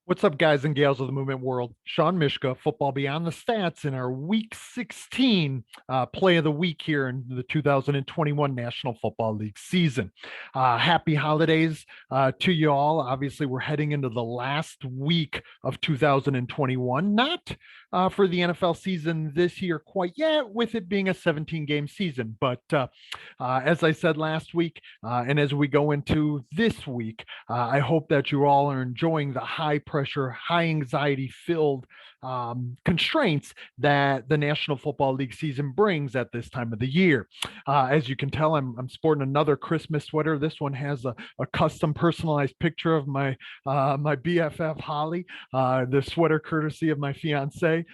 What's up, guys and gals of the movement world? Sean Mishka, Football Beyond the Stats, in our Week 16 play of the week here in the 2021 National Football League season. Happy holidays to you all. Obviously, we're heading into the last week of 2021. Not for the NFL season this year quite yet, with it being a 17-game season. But as I said last week, and as we go into this week, I hope that you all are enjoying the high pressure, high anxiety filled constraints that the National Football League season brings at this time of the year. As you can tell, I'm sporting another Christmas sweater. This one has a custom personalized picture of my BFF Holly. The sweater courtesy of my fiance.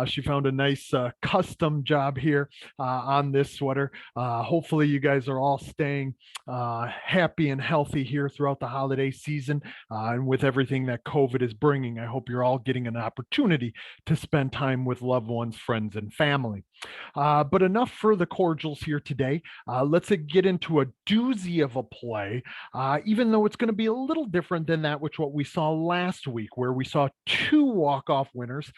She found a nice custom job here on this sweater. Hopefully, you guys are all staying happy and healthy here throughout the holiday season, and with everything that COVID is bringing. I hope you're all getting an opportunity to spend time with loved ones, friends, and family. But enough for the cordials here today. Let's get into a doozy of a play, even though it's going to be a little different than what we saw last week, where we saw two walk-off winners,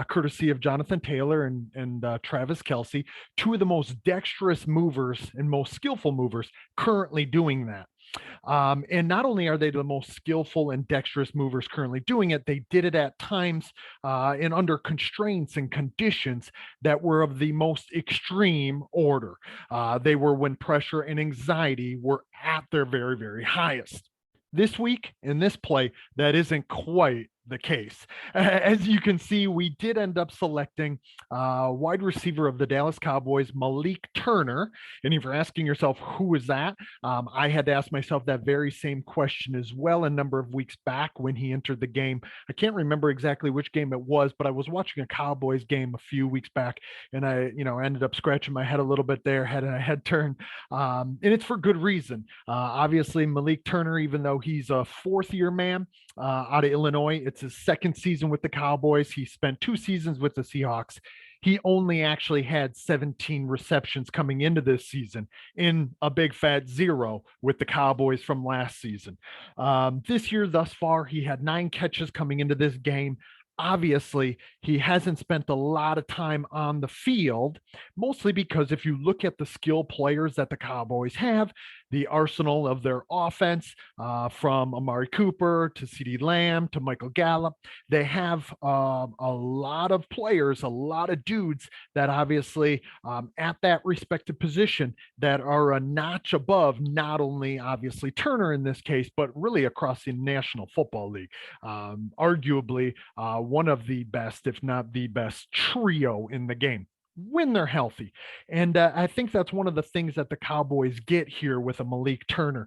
courtesy of Jonathan Taylor and Travis Kelce, two of the most dexterous movers and most skillful movers currently doing that. And not only are they the most skillful and dexterous movers currently doing it, they did it at times and under constraints and conditions that were of the most extreme order. They were when pressure and anxiety were at their very, very highest. This week in this play, that isn't quite the case. As you can see, we did end up selecting wide receiver of the Dallas Cowboys, Malik Turner. And if you're asking yourself, who is that? I had to ask myself that very same question as well a number of weeks back when he entered the game. I can't remember exactly which game it was, but I was watching a Cowboys game a few weeks back, and I, ended up scratching my head a little bit there, had a head turn, and it's for good reason. Obviously, Malik Turner, even though he's a fourth-year man out of Illinois, it's his second season with the Cowboys. He spent 2 seasons with the Seahawks. He only actually had 17 receptions coming into this season, in a big fat zero with the Cowboys from last season. This year, thus far, he had 9 catches coming into this game. Obviously, he hasn't spent a lot of time on the field, mostly because if you look at the skill players that the Cowboys have, the arsenal of their offense, from Amari Cooper to CeeDee Lamb to Michael Gallup, they have a lot of players, a lot of dudes that obviously, at that respective position, that are a notch above not only obviously Turner in this case, but really across the National Football League. Arguably, one of the best, if not the best, trio in the game when they're healthy. And I think that's one of the things that the Cowboys get here with a Malik Turner.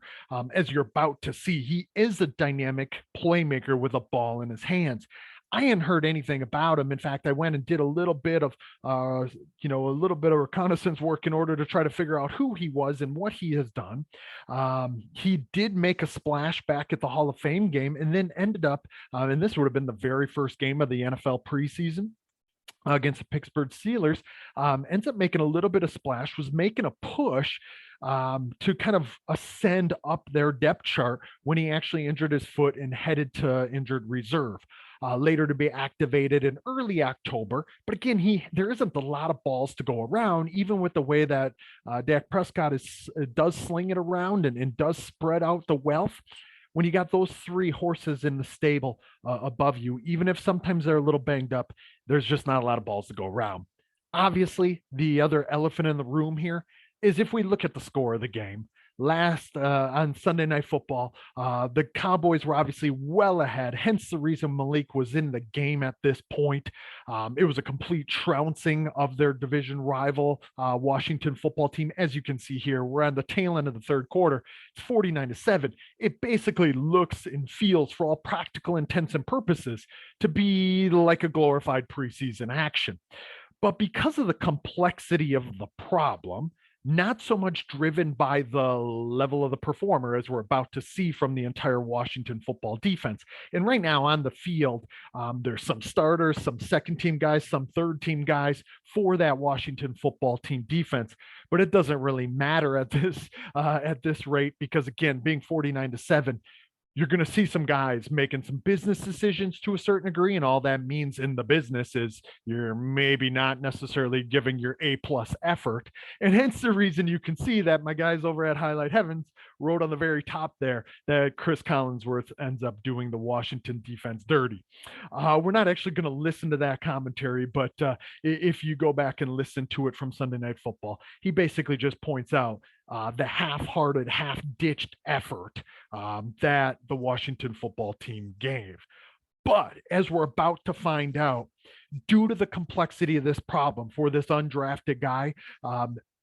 As you're about to see, he is a dynamic playmaker with a ball in his hands. I hadn't heard anything about him. In fact, I went and did a little bit of, a little bit of reconnaissance work in order to try to figure out who he was and what he has done. He did make a splash back at the Hall of Fame game, and then ended up, and this would have been the very first game of the NFL preseason against the Pittsburgh Steelers, ends up making a little bit of splash, was making a push to kind of ascend up their depth chart when he actually injured his foot and headed to injured reserve. Later to be activated in early October. But again, there isn't a lot of balls to go around, even with the way that Dak Prescott does sling it around and does spread out the wealth. When you got those 3 horses in the stable above you, even if sometimes they're a little banged up, there's just not a lot of balls to go around. Obviously, the other elephant in the room here is if we look at the score of the game. Last on Sunday Night Football, the Cowboys were obviously well ahead, hence the reason Malik was in the game at this point. It was a complete trouncing of their division rival, Washington football team. As you can see here, we're on the tail end of the third quarter. It's 49-7. It basically looks and feels, for all practical intents and purposes, to be like a glorified preseason action. But because of the complexity of the problem, not so much driven by the level of the performer, as we're about to see from the entire Washington football defense. And right now on the field, there's some starters, some second team guys, some third team guys for that Washington football team defense. But it doesn't really matter at this rate, because again, being 49-7, you're going to see some guys making some business decisions to a certain degree. And all that means in the business is you're maybe not necessarily giving your A plus effort. And hence the reason you can see that my guys over at Highlight Heavens wrote on the very top there that Chris Collinsworth ends up doing the Washington defense dirty. We're not actually going to listen to that commentary, but if you go back and listen to it from Sunday Night Football, he basically just points out the half-hearted, half-ditched effort that the Washington football team gave. But as we're about to find out, due to the complexity of this problem for this undrafted guy,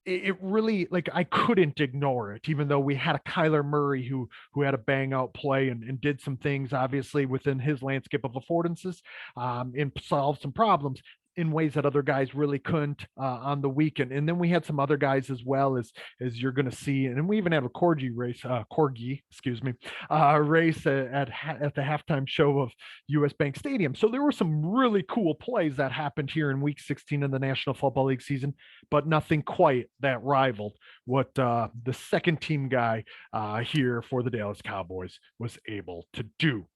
it really, like, I couldn't ignore it, even though we had a Kyler Murray who had a bang out play and did some things obviously within his landscape of affordances, and solved some problems in ways that other guys really couldn't on the weekend. And then we had some other guys as well, as you're going to see, and we even had a corgi, excuse me, race at the halftime show of US Bank Stadium. So there were some really cool plays that happened here in Week 16 in the National Football League season, but nothing quite that rivaled what the second team guy here for the Dallas Cowboys was able to do.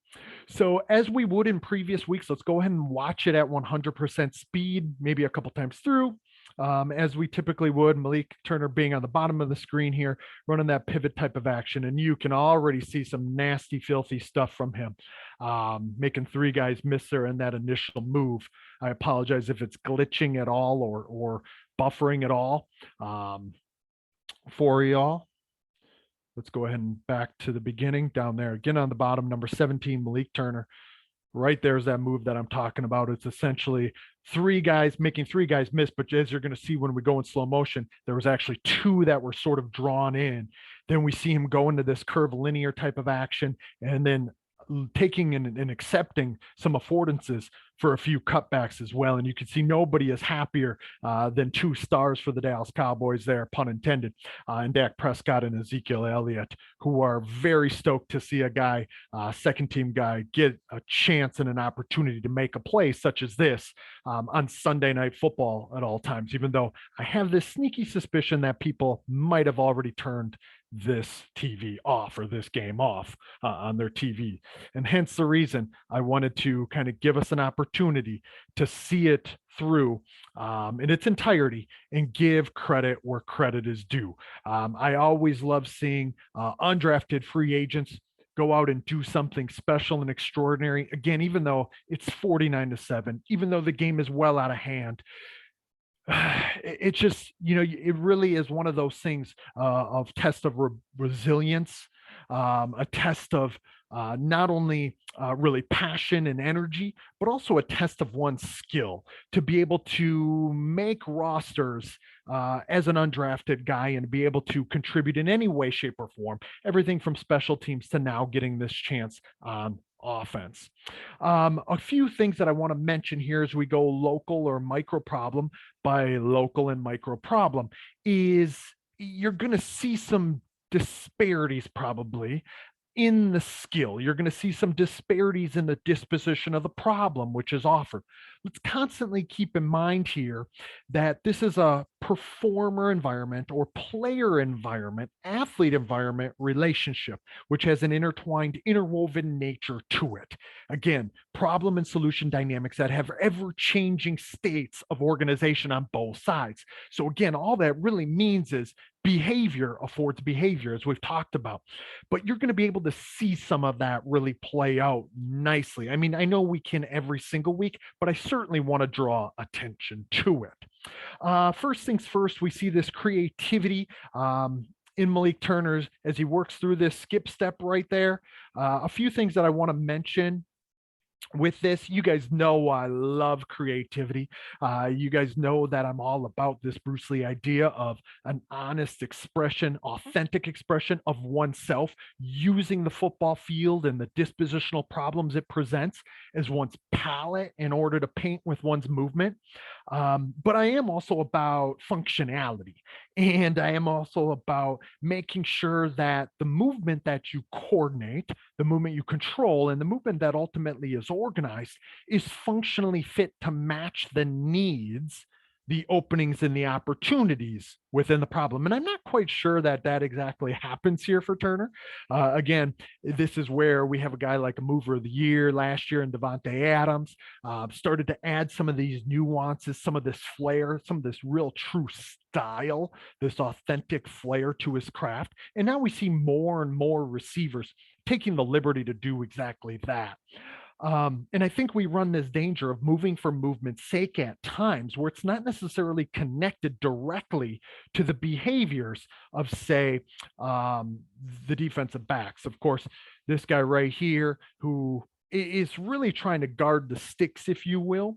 So, as we would in previous weeks, let's go ahead and watch it at 100% speed, maybe a couple times through. As we typically would, Malik Turner being on the bottom of the screen here, running that pivot type of action. And you can already see some nasty, filthy stuff from him, making three guys miss there in that initial move. I apologize if it's glitching at all or buffering at all for y'all. Let's go ahead and back to the beginning down there again on the bottom, number 17, Malik Turner. Right there's that move that I'm talking about. It's essentially three guys making three guys miss, but as you're going to see when we go in slow motion, there was actually two that were sort of drawn in. Then we see him go into this curvilinear type of action, and then taking and accepting some affordances for a few cutbacks as well. And you can see nobody is happier than two stars for the Dallas Cowboys there, pun intended, and Dak Prescott and Ezekiel Elliott, who are very stoked to see a guy, second team guy, get a chance and an opportunity to make a play such as this on Sunday Night Football at all times, even though I have this sneaky suspicion that people might have already turned this TV off or this game off on their TV. And hence the reason I wanted to kind of give us an opportunity to see it through in its entirety and give credit where credit is due. I always love seeing undrafted free agents go out and do something special and extraordinary. Again, even though it's 49-7, even though the game is well out of hand, it just, it really is one of those things of test of resilience, a test of not only really passion and energy, but also a test of one's skill to be able to make rosters as an undrafted guy and be able to contribute in any way, shape, or form, everything from special teams to now getting this chance on offense. A few things that I want to mention here as we go local or micro problem. By local and micro problem is you're going to see some disparities probably in the skill. You're going to see some disparities in the disposition of the problem which is offered. Let's constantly keep in mind here that this is a performer environment or player environment, athlete environment relationship, which has an intertwined, interwoven nature to it. Again, problem and solution dynamics that have ever-changing states of organization on both sides. So again, all that really means is behavior affords behavior, as we've talked about. But you're going to be able to see some of that really play out nicely. I mean, I know we can every single week, but I certainly want to draw attention to it. First things first, we see this creativity in Malik Turner's as he works through this skip step right there. A few things that I want to mention with this. You guys know I love creativity. You guys know that I'm all about this Bruce Lee idea of an honest expression, authentic expression of oneself, using the football field and the dispositional problems it presents as one's palette in order to paint with one's movement. But I am also about functionality. And I am also about making sure that the movement that you coordinate, the movement you control, and the movement that ultimately is organized is functionally fit to match the needs the openings and the opportunities within the problem. And I'm not quite sure that that exactly happens here for Turner. Again, this is where we have a guy like a mover of the year last year in Devontae Adams, started to add some of these nuances, some of this flair, some of this real true style, this authentic flair to his craft. And now we see more and more receivers taking the liberty to do exactly that. And I think we run this danger of moving for movement's sake at times where it's not necessarily connected directly to the behaviors of, say, um, the defensive backs. Of course, this guy right here who is really trying to guard the sticks, if you will,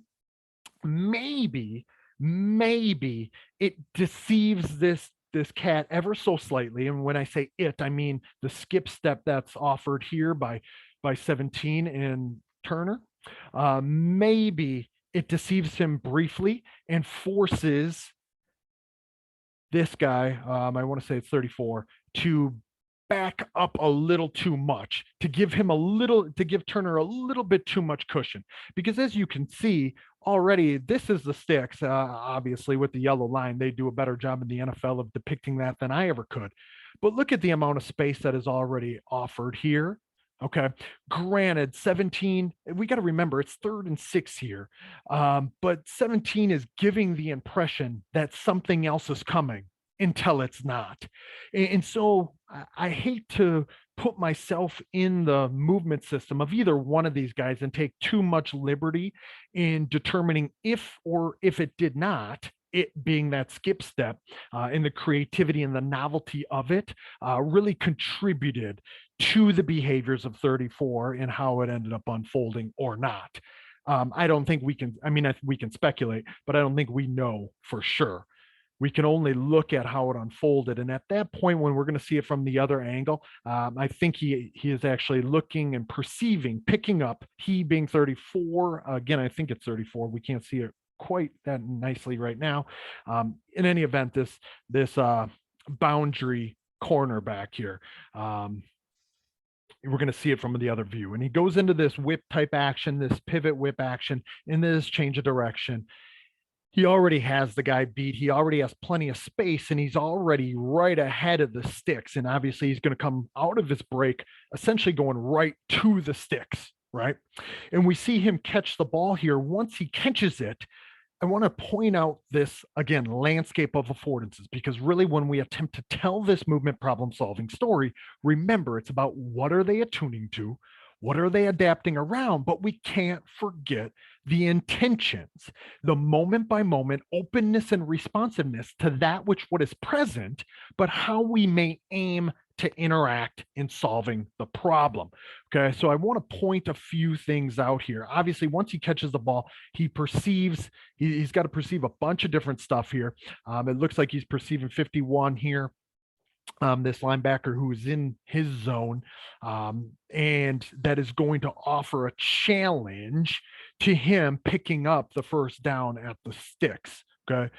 maybe, maybe it deceives this cat ever so slightly. And when I say it, I mean the skip step that's offered here by 17 and Turner. Maybe it deceives him briefly and forces this guy, I want to say it's 34, to back up a little too much, to give Turner a little bit too much cushion. Because as you can see already, this is the sticks. Obviously, with the yellow line, they do a better job in the NFL of depicting that than I ever could. But look at the amount of space that is already offered here. Okay. Granted, 17, we got to remember it's 3rd and 6 here. But 17 is giving the impression that something else is coming until it's not. And so I hate to put myself in the movement system of either one of these guys and take too much liberty in determining if it did not, it being that skip step, and the creativity and the novelty of it really contributed to the behaviors of 34 and how it ended up unfolding or not. I don't think we can, I mean, we can speculate, but I don't think we know for sure. We can only look at how it unfolded. And at that point, when we're going to see it from the other angle, I think he is actually looking and perceiving, picking up, he being 34. Again, I think it's 34. We can't see it quite that nicely right now. In any event, this boundary cornerback here, we're going to see it from the other view. And he goes into this whip type action, this pivot whip action, in this change of direction. He already has the guy beat. He already has plenty of space, and he's already right ahead of the sticks. And obviously, he's going to come out of his break, essentially going right to the sticks, right? And we see him catch the ball here. Once he catches it, I want to point out this, again, landscape of affordances, because really when we attempt to tell this movement problem solving story, remember it's about what are they attuning to? What are they adapting around? But we can't forget the intentions, the moment by moment openness and responsiveness to that what is present, but how we may aim to interact in solving the problem. Okay, so I want to point a few things out here. Obviously, once he catches the ball, he perceives, he's got to perceive a bunch of different stuff here. It looks like he's perceiving 51 here. This linebacker who's in his zone, and that is going to offer a challenge to him picking up the first down at the sticks. Okay,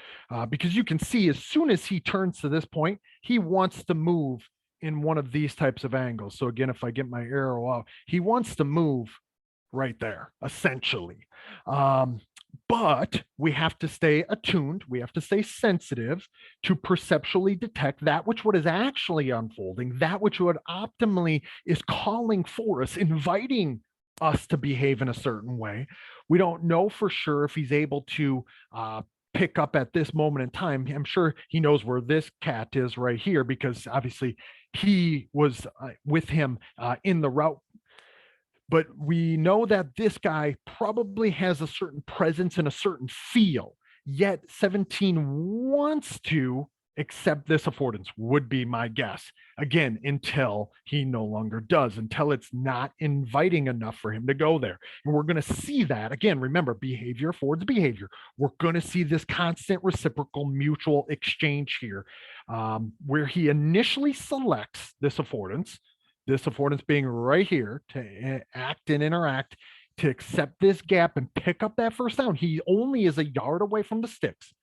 because you can see as soon as he turns to this point, he wants to move in one of these types of angles. So again, if I get my arrow out, he wants to move right there, essentially. But we have to stay attuned. We have to stay sensitive to perceptually detect that what is actually unfolding, that what optimally is calling for us, inviting us to behave in a certain way. We don't know for sure if he's able to pick up at this moment in time. I'm sure he knows where this cat is right here, because obviously he was with him in the route. But we know that this guy probably has a certain presence and a certain feel, yet 17 wants to accept this affordance, would be my guess. Again, until he no longer does, until it's not inviting enough for him to go there. And we're going to see that. Again, remember, behavior affords behavior. We're going to see this constant reciprocal mutual exchange here, where he initially selects this affordance being right here to act and interact, to accept this gap and pick up that first down. He only is a yard away from the sticks,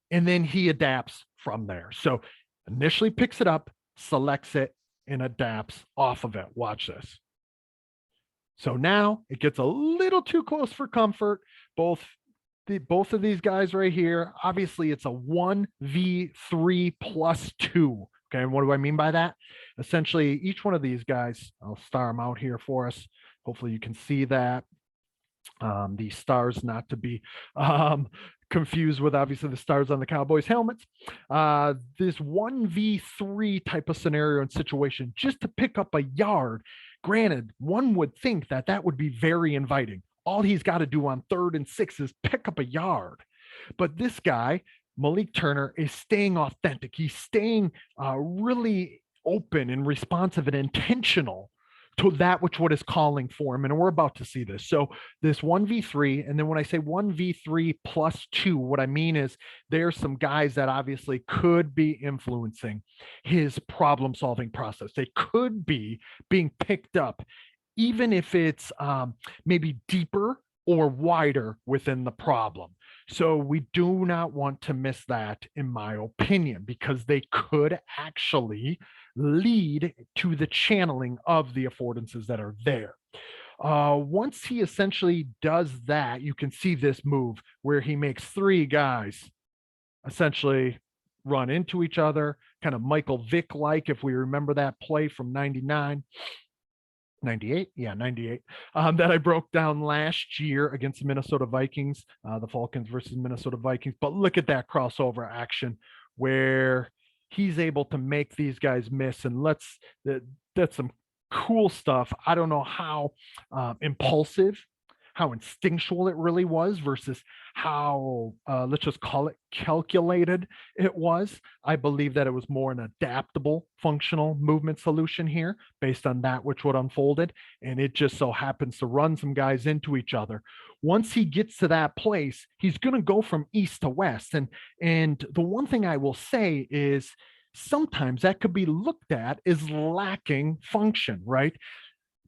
and then he adapts from there. So initially picks it up, selects it, and adapts off of it. Watch this. So now it gets a little too close for comfort, both both of these guys right here, obviously it's a 1v3 plus 2. Okay, and what do I mean by that? Essentially, each one of these guys, I'll star them out here for us. Hopefully you can see that. The stars not to be um, confused with obviously the stars on the Cowboys helmets. This 1v3 type of scenario and situation, just to pick up a yard. Granted, one would think that that would be very inviting. All he's got to do on 3rd and 6 is pick up a yard. But this guy, Malik Turner, is staying authentic. He's staying really open and responsive and intentional to that which what is calling for him. And we're about to see this. So this 1v3, and then when I say 1v3 plus 2, what I mean is there's some guys that obviously could be influencing his problem solving process. They could be being picked up, even if it's maybe deeper or wider within the problem. So we do not want to miss that, in my opinion, because they could actually lead to the channeling of the affordances that are there. Once he essentially does that, you can see this move where he makes 3 guys essentially run into each other, kind of Michael Vick like, if we remember that play from 99. 98, yeah, 98, that I broke down last year against the Minnesota Vikings, the Falcons versus Minnesota Vikings. But look at that crossover action where he's able to make these guys miss, and that's some cool stuff. I don't know how impulsive, how instinctual it really was versus how, let's just call it calculated it was. I believe that it was more an adaptable functional movement solution here based on that which would unfolded. And it just so happens to run some guys into each other. Once he gets to that place, he's going to go from east to west. And the one thing I will say is sometimes that could be looked at as lacking function, right?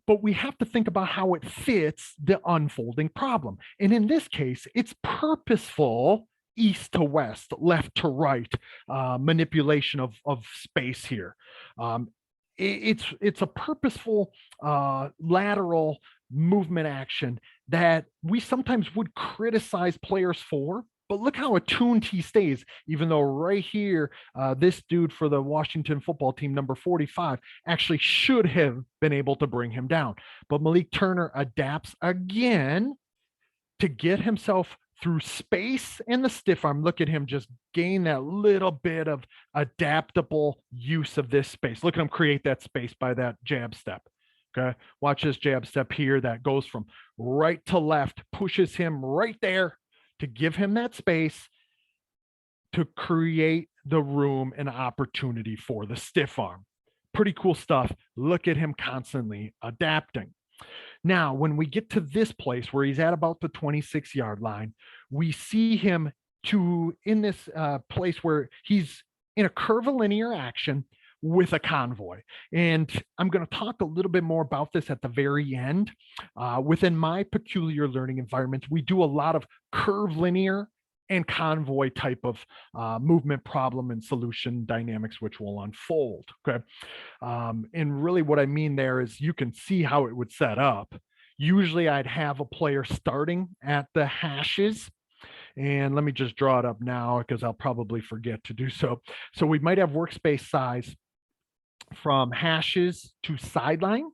But we have to think about how it fits the unfolding problem. And in this case, it's purposeful east to west, left to right manipulation of space here. It's a purposeful lateral movement action that we sometimes would criticize players for. But look how attuned he stays, even though right here, this dude for the Washington football team, number 45, actually should have been able to bring him down. But Malik Turner adapts again to get himself through space and the stiff arm. Look at him just gain that little bit of adaptable use of this space. Look at him create that space by that jab step. Okay, watch this jab step here that goes from right to left, pushes him right there to give him that space to create the room and opportunity for the stiff arm. Pretty cool stuff. Look at him constantly adapting. Now, when we get to this place where he's at about the 26-yard line, we see him in this place where he's in a curvilinear action with a convoy. And I'm going to talk a little bit more about this at the very end. Within my peculiar learning environments, we do a lot of curvilinear and convoy type of movement problem and solution dynamics, which will unfold. Okay. And really what I mean there is you can see how it would set up. Usually I'd have a player starting at the hashes. And let me just draw it up now because I'll probably forget to do so. So we might have workspace size from hashes to sideline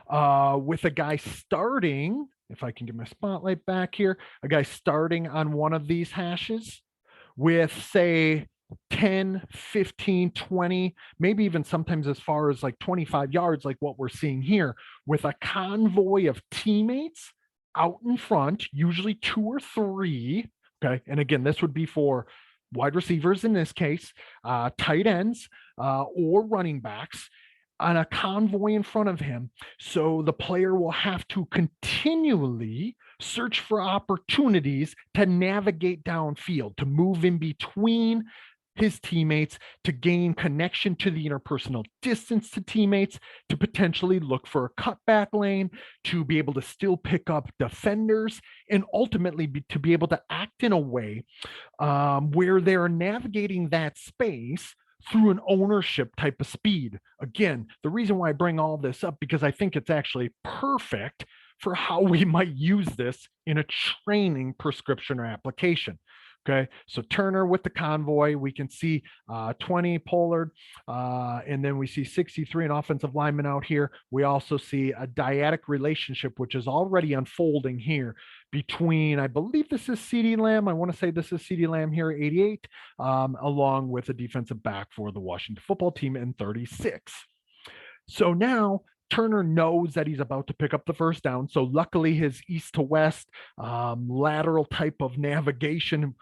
with a guy starting, if I can get my spotlight back here, a guy starting on one of these hashes with, say, 10, 15, 20, maybe even sometimes as far as like 25 yards, like what we're seeing here, with a convoy of teammates out in front, usually 2 or 3. Okay. And again, this would be for wide receivers in this case, tight ends, or running backs on a convoy in front of him. So the player will have to continually search for opportunities to navigate downfield, to move in between his teammates, to gain connection to the interpersonal distance to teammates, to potentially look for a cutback lane, to be able to still pick up defenders, and ultimately to be able to act in a way where they're navigating that space through an ownership type of speed. Again, the reason why I bring all this up, because I think it's actually perfect for how we might use this in a training prescription or application. Okay, so Turner with the convoy, we can see 20 Pollard, and then we see 63 an offensive lineman out here. We also see a dyadic relationship, which is already unfolding here between, I believe this is CeeDee Lamb. I want to say this is CeeDee Lamb here, 88, along with a defensive back for the Washington football team in 36. So now Turner knows that he's about to pick up the first down. So luckily, his east to west lateral type of navigation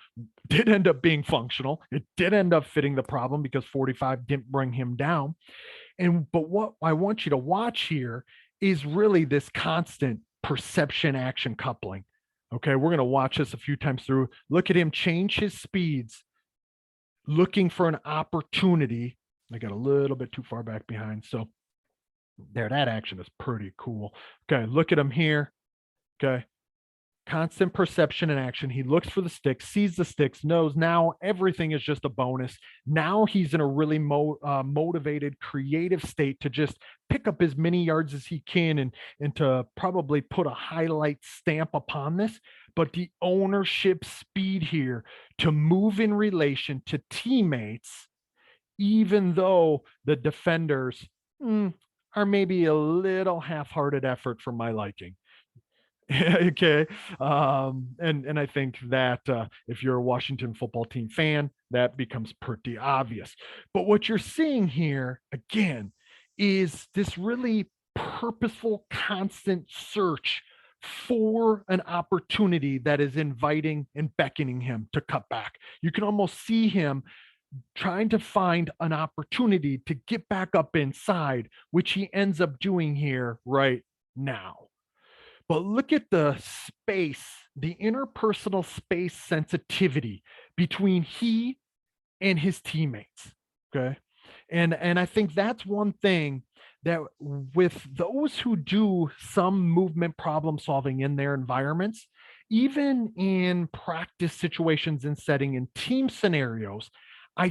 did end up being functional. It did end up fitting the problem because 45 didn't bring him down. But what I want you to watch here is really this constant perception action coupling. Okay, we're going to watch this a few times through. Look at him change his speeds, looking for an opportunity. I got a little bit too far back behind. So there, that action is pretty cool. Okay, look at him here. Okay, constant perception and action. He looks for the sticks, sees the sticks, knows now everything is just a bonus. Now he's in a really motivated, creative state to just pick up as many yards as he can and to probably put a highlight stamp upon this. But the ownership speed here to move in relation to teammates, even though the defenders are maybe a little half-hearted effort for my liking. Okay. And I think that if you're a Washington football team fan, that becomes pretty obvious. But what you're seeing here, again, is this really purposeful, constant search for an opportunity that is inviting and beckoning him to cut back. You can almost see him trying to find an opportunity to get back up inside, which he ends up doing here right now. But look at the space, the interpersonal space sensitivity between he and his teammates. Okay. And I think that's one thing that with those who do some movement problem solving in their environments, even in practice situations and setting in team scenarios, I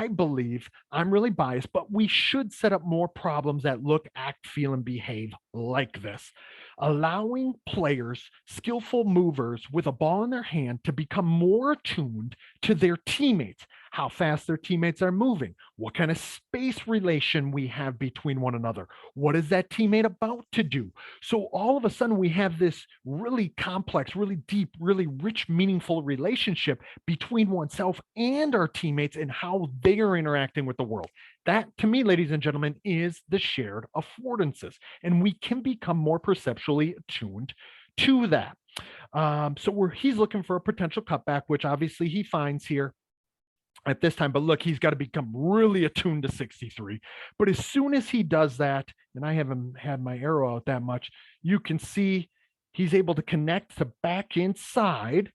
believe, I'm really biased, but we should set up more problems that look, act, feel, and behave like this. Allowing players, skillful movers with a ball in their hand to become more attuned to their teammates, how fast their teammates are moving, what kind of space relation we have between one another, what is that teammate about to do. So all of a sudden we have this really complex, really deep, really rich, meaningful relationship between oneself and our teammates and how they are interacting with the world. That, to me, ladies and gentlemen, is the shared affordances. And we can become more perceptually attuned to that. So he's looking for a potential cutback, which obviously he finds here at this time. But look, he's got to become really attuned to 63. But as soon as he does that, and I haven't had my arrow out that much, you can see he's able to connect to back inside,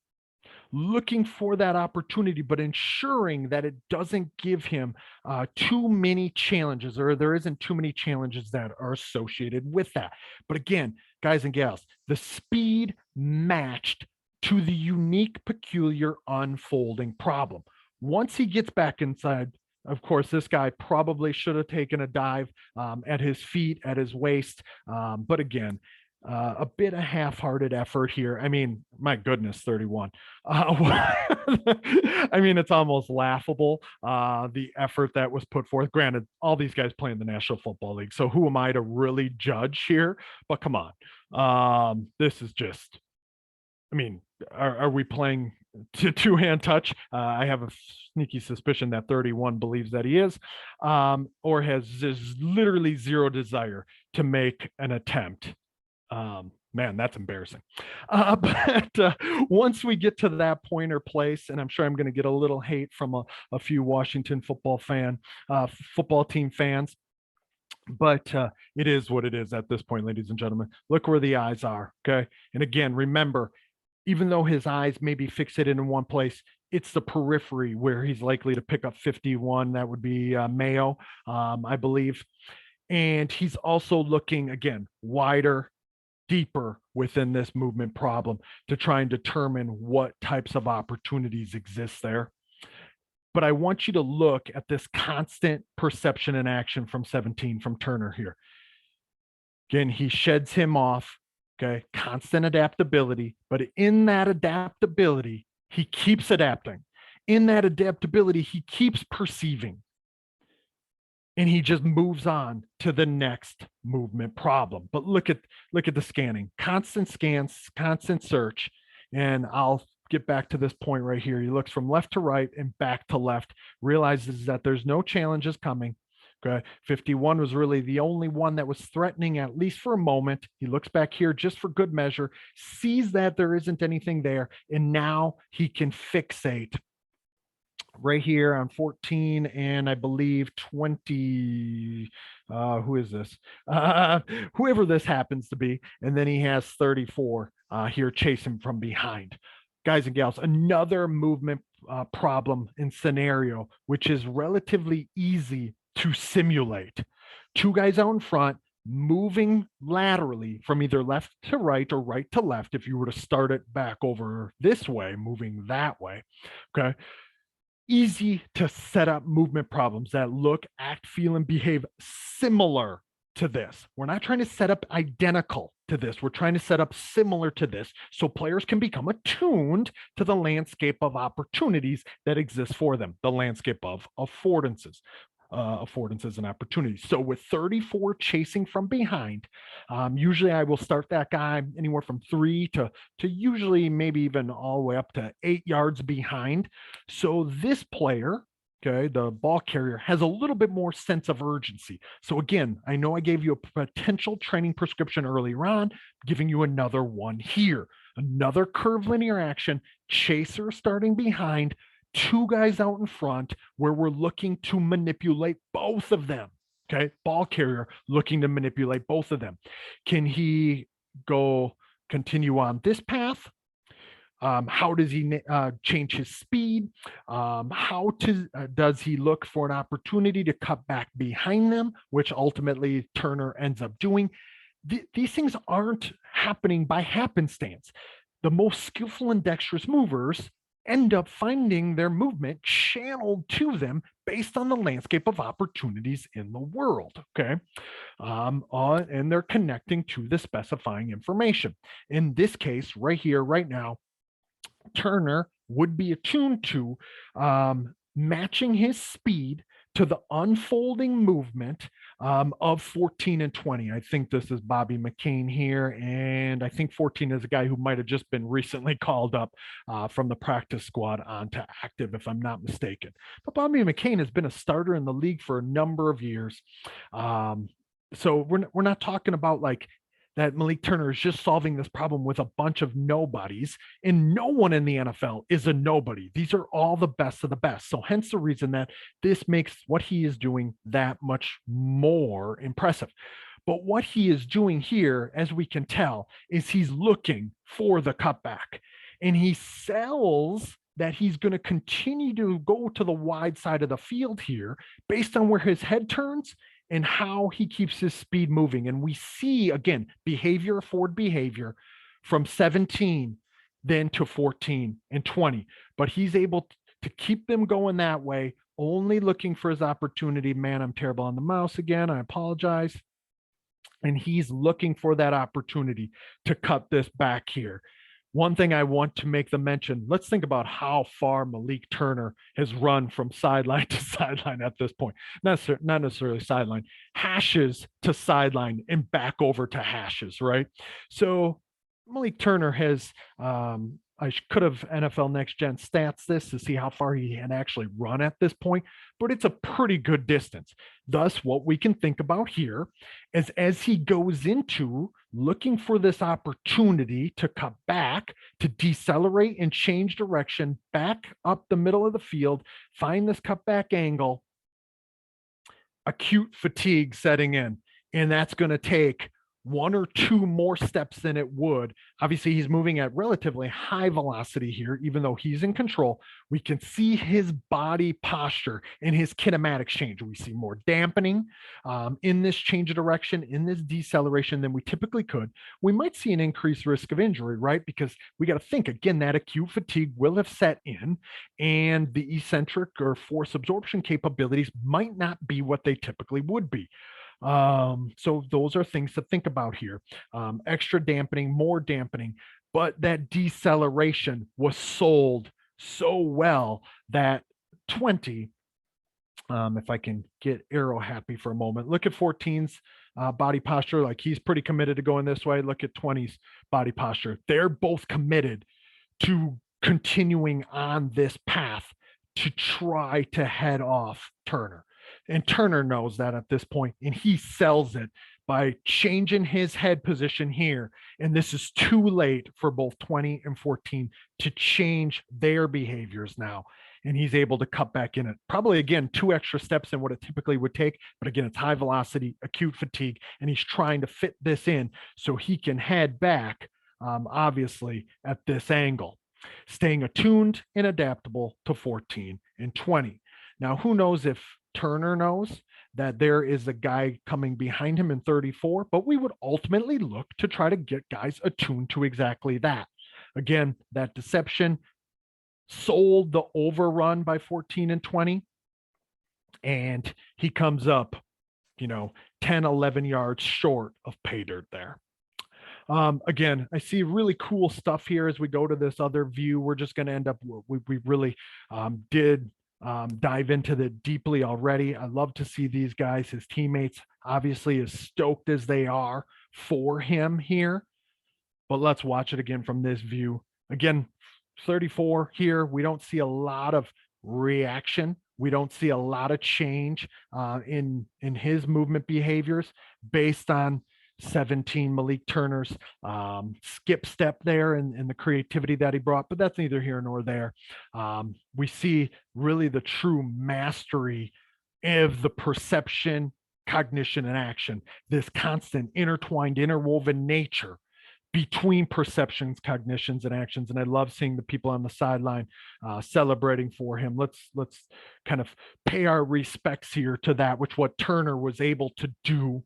looking for that opportunity, but ensuring that it doesn't give him too many challenges, or there isn't too many challenges that are associated with that. But again, guys and gals, the speed matched to the unique, peculiar, unfolding problem. Once he gets back inside, of course, this guy probably should have taken a dive at his feet, at his waist. But again, a bit of half-hearted effort here. I mean, my goodness, 31. I mean, it's almost laughable, the effort that was put forth. Granted, all these guys play in the National Football League, so who am I to really judge here? But come on. This is just, I mean, are we playing to two-hand touch? I have a sneaky suspicion that 31 believes that he is, or has literally zero desire to make an attempt. Man, that's embarrassing. But once we get to that point or place, and I'm sure I'm going to get a little hate from a few Washington football team fans, but it is what it is at this point, ladies and gentlemen. Look where the eyes are. Okay. And again, remember, even though his eyes may be fixated in one place, it's the periphery where he's likely to pick up 51. That would be Mayo, I believe. And he's also looking, again, wider, deeper within this movement problem to try and determine what types of opportunities exist there. But I want you to look at this constant perception and action from 17 from Turner here. Again, he sheds him off, Okay, constant adaptability, but in that adaptability, he keeps adapting. In that adaptability, he keeps perceiving, and he just moves on to the next movement problem. But look at the scanning, constant scans, constant search, and I'll get back to this point right here. He looks from left to right and back to left, realizes that there's no challenges coming. Okay, 51 was really the only one that was threatening, at least for a moment. He looks back here just for good measure, sees that there isn't anything there, and now he can fixate right here on 14 and I believe 20. Who is this? Whoever this happens to be. And then he has 34 here chasing from behind. Guys and gals, another movement problem and scenario, which is relatively easy to simulate. Two guys out in front, moving laterally from either left to right or right to left. If you were to start it back over this way, moving that way. Okay, easy to set up movement problems that look, act, feel, and behave similar to this. We're not trying to set up identical to this. We're trying to set up similar to this so players can become attuned to the landscape of opportunities that exist for them, the landscape of affordances. Affordances and opportunities. So with 34 chasing from behind, usually I will start that guy anywhere from 3 to usually maybe even all the way up to 8 yards behind. So this player, okay, the ball carrier, has a little bit more sense of urgency. So again, I know I gave you a potential training prescription earlier on, giving you another one here. Another curvilinear action, chaser starting behind, two guys out in front where we're looking to manipulate both of them. Okay, ball carrier looking to manipulate both of them. Can he continue on this path? How does he change his speed? Does he look for an opportunity to cut back behind them, which ultimately Turner ends up doing? These things aren't happening by happenstance. The most skillful and dexterous movers end up finding their movement channeled to them based on the landscape of opportunities in the world. Okay. And they're connecting to the specifying information. In this case, right here, right now, Turner would be attuned to matching his speed to the unfolding movement of 14 and 20. I think this is Bobby McCain here, and I think 14 is a guy who might have just been recently called up from the practice squad onto active, if I'm not mistaken. But Bobby McCain has been a starter in the league for a number of years. So we're not talking about like that Malik Turner is just solving this problem with a bunch of nobodies, and no one in the NFL is a nobody. These are all the best of the best. So hence the reason that this makes what he is doing that much more impressive. But what he is doing here, as we can tell, is he's looking for the cutback, and he sells that he's going to continue to go to the wide side of the field here based on where his head turns and how he keeps his speed moving. And we see, again, behavior, forward behavior from 17, then to 14 and 20. But he's able to keep them going that way, only looking for his opportunity. Man, I'm terrible on the mouse again. I apologize. And he's looking for that opportunity to cut this back here. One thing I want to make the mention, let's think about how far Malik Turner has run from sideline to sideline at this point. Not necessarily sideline, hashes to sideline and back over to hashes, right? So Malik Turner has, I could have NFL Next Gen stats this to see how far he had actually run at this point, but it's a pretty good distance. Thus, what we can think about here is as he goes into looking for this opportunity to cut back, to decelerate and change direction back up the middle of the field, find this cutback angle, acute fatigue setting in. And that's going to take one or two more steps than it would. Obviously, he's moving at relatively high velocity here, even though he's in control. We can see his body posture and his kinematics change. We see more dampening in this change of direction, in this deceleration than we typically could. We might see an increased risk of injury, right? Because we got to think, again, that acute fatigue will have set in, and the eccentric or force absorption capabilities might not be what they typically would be. So those are things to think about here. Extra dampening, more dampening, but that deceleration was sold so well that 20, if I can get Arrow happy for a moment, look at 14's body posture. Like he's pretty committed to going this way. Look at 20's body posture. They're both committed to continuing on this path to try to head off Turner. And Turner knows that at this point, and he sells it by changing his head position here. And this is too late for both 20 and 14 to change their behaviors now. And he's able to cut back in it. Probably, again, 2 extra steps than what it typically would take. But again, it's high velocity, acute fatigue, and he's trying to fit this in so he can head back, obviously, at this angle, staying attuned and adaptable to 14 and 20. Now, who knows if Turner knows that there is a guy coming behind him in 34, but we would ultimately look to try to get guys attuned to exactly that. Again, that deception sold the overrun by 14 and 20, and he comes up, 10, 11 yards short of pay dirt there. Again, I see really cool stuff here as we go to this other view. We're just going to end up, we really did dive into it deeply already. I love to see these guys, his teammates, obviously as stoked as they are for him here. But let's watch it again from this view. Again, 34 here, we don't see a lot of reaction. We don't see a lot of change in his movement behaviors based on 17 Malik Turner's skip step there and the creativity that he brought, but that's neither here nor there. We see really the true mastery of the perception, cognition, and action, this constant intertwined, interwoven nature between perceptions, cognitions, and actions. And I love seeing the people on the sideline celebrating for him. Let's kind of pay our respects here to that, which what Turner was able to do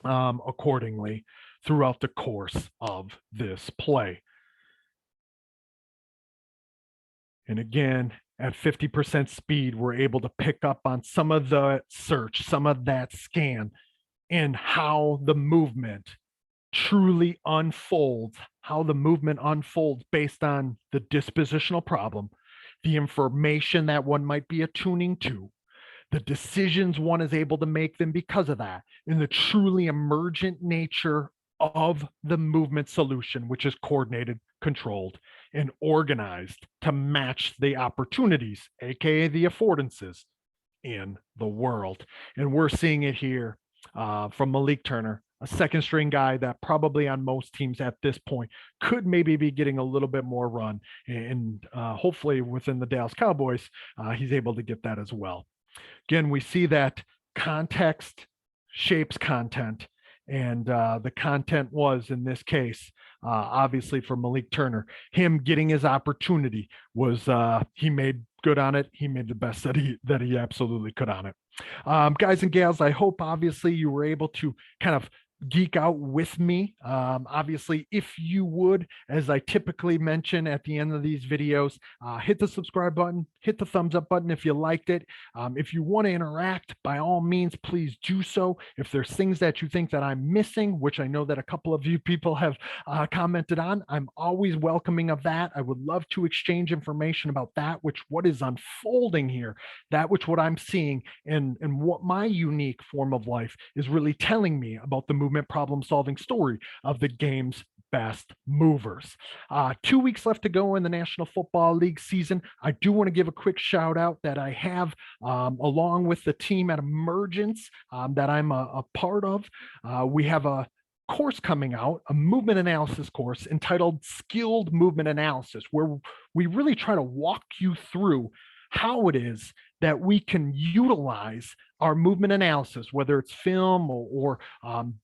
accordingly throughout the course of this play. And again, at 50% speed, we're able to pick up on some of the search, some of that scan, and how the movement truly unfolds, how the movement unfolds based on the dispositional problem, the information that one might be attuning to, the decisions one is able to make them because of that, and the truly emergent nature of the movement solution, which is coordinated, controlled, and organized to match the opportunities, aka the affordances in the world. And we're seeing it here from Malik Turner, a second string guy that probably on most teams at this point could maybe be getting a little bit more run. And hopefully within the Dallas Cowboys, he's able to get that as well. Again, we see that context shapes content. And the content was, in this case, obviously for Malik Turner, him getting his opportunity was he made good on it. He made the best that he absolutely could on it. Guys and gals, I hope obviously you were able to kind of geek out with me. Obviously, if you would, as I typically mention at the end of these videos, hit the subscribe button, hit the thumbs up button if you liked it. If you want to interact, by all means, please do so. If there's things that you think that I'm missing, which I know that a couple of you people have commented on, I'm always welcoming of that. I would love to exchange information about that, what is unfolding here, what I'm seeing, and what my unique form of life is really telling me about the movement problem solving story of the game's best movers. 2 weeks left to go in the National Football League season. I do want to give a quick shout out that I have along with the team at Emergence that I'm a part of. We have a course coming out, a movement analysis course entitled Skilled Movement Analysis, where we really try to walk you through how it is that we can utilize our movement analysis, whether it's film or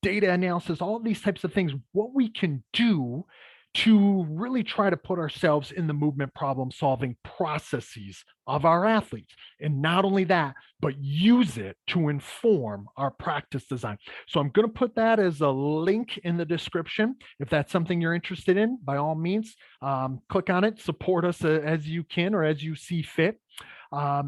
data analysis, all of these types of things, what we can do to really try to put ourselves in the movement problem solving processes of our athletes. And not only that, but use it to inform our practice design. So I'm going to put that as a link in the description. If that's something you're interested in, by all means, click on it, support us as you can or as you see fit.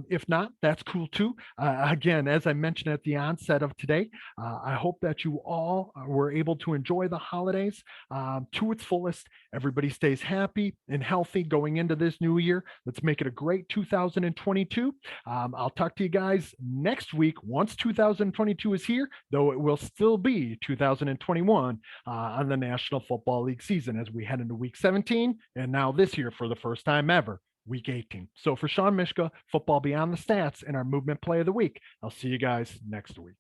If not, that's cool too. Again, as I mentioned at the onset of today, I hope that you all were able to enjoy the holidays to its fullest. Everybody stays happy and healthy going into this new year. Let's make it a great 2022. I'll talk to you guys next week once 2022 is here, though it will still be 2021 on the National Football League season as we head into week 17 and now this year for the first time ever. Week 18. So for Sean Mishka, Football Beyond the Stats and our movement play of the week, I'll see you guys next week.